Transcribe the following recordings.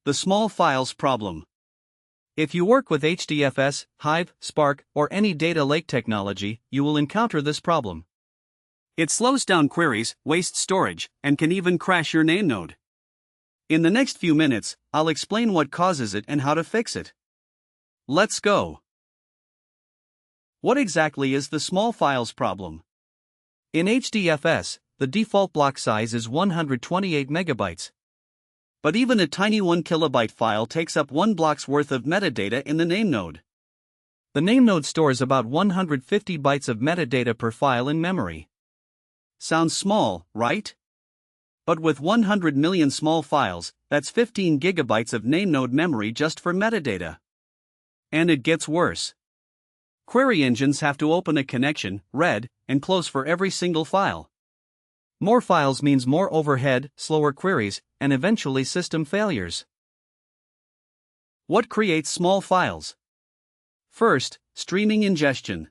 The small files problem. If you work with HDFS, Hive, Spark, or any data lake technology, you will encounter this problem. It slows down queries, wastes storage, and can even crash your name node. In the next few minutes, I'll explain what causes it and how to fix it. Let's go. What exactly is the small files problem? In HDFS, the default block size is 128 megabytes. But even a tiny 1 kilobyte file takes up 1 block's worth of metadata in the name node. The name node stores about 150 bytes of metadata per file in memory. Sounds small, right? But with 100 million small files, that's 15 gigabytes of name node memory just for metadata. And it gets worse. Query engines have to open a connection, read, and close for every single file. More files means more overhead, slower queries, and eventually system failures. What creates small files? First, streaming ingestion.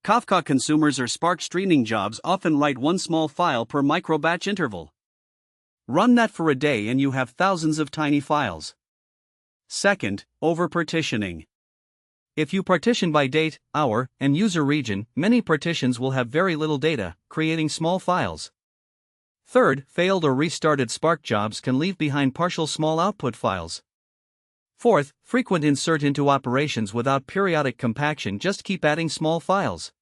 Kafka consumers or Spark streaming jobs often write one small file per microbatch interval. Run that for a day and you have thousands of tiny files. Second, over-partitioning. If you partition by date, hour, and user region, many partitions will have very little data, creating small files. Third, failed or restarted Spark jobs can leave behind partial small output files. Fourth, frequent insert into operations without periodic compaction just keep adding small files.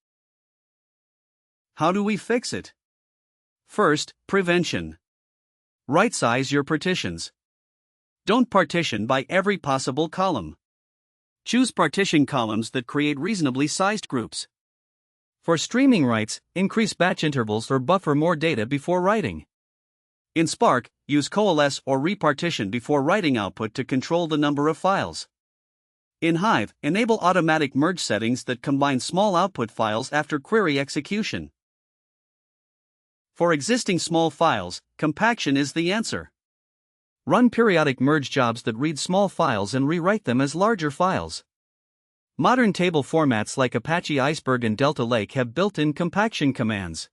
How do we fix it? First, prevention. Right-size your partitions. Don't partition by every possible column. Choose partition columns that create reasonably sized groups. For streaming writes, increase batch intervals or buffer more data before writing. In Spark, use coalesce or repartition before writing output to control the number of files. In Hive, enable automatic merge settings that combine small output files after query execution. For existing small files, compaction is the answer. Run periodic merge jobs that read small files and rewrite them as larger files. Modern table formats like Apache Iceberg and Delta Lake have built-in compaction commands.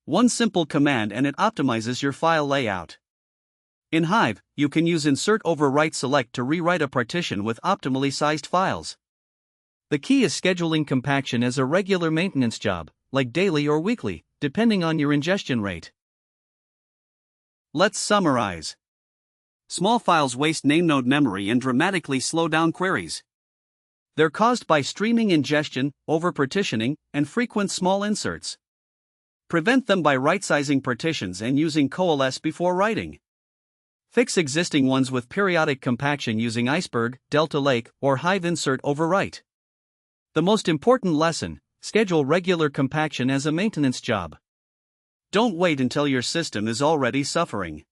One simple command and it optimizes your file layout. In Hive, you can use insert over write select to rewrite a partition with optimally sized files. The key is scheduling compaction as a regular maintenance job, like daily or weekly, depending on your ingestion rate. Let's summarize. Small files waste namenode memory and dramatically slow down queries. They're caused by streaming ingestion, over-partitioning, and frequent small inserts. Prevent them by right-sizing partitions and using coalesce before writing. Fix existing ones with periodic compaction using Iceberg, Delta Lake, or Hive insert overwrite. The most important lesson, schedule regular compaction as a maintenance job. Don't wait until your system is already suffering.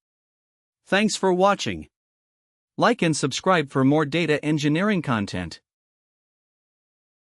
Thanks for watching. Like and subscribe for more data engineering content.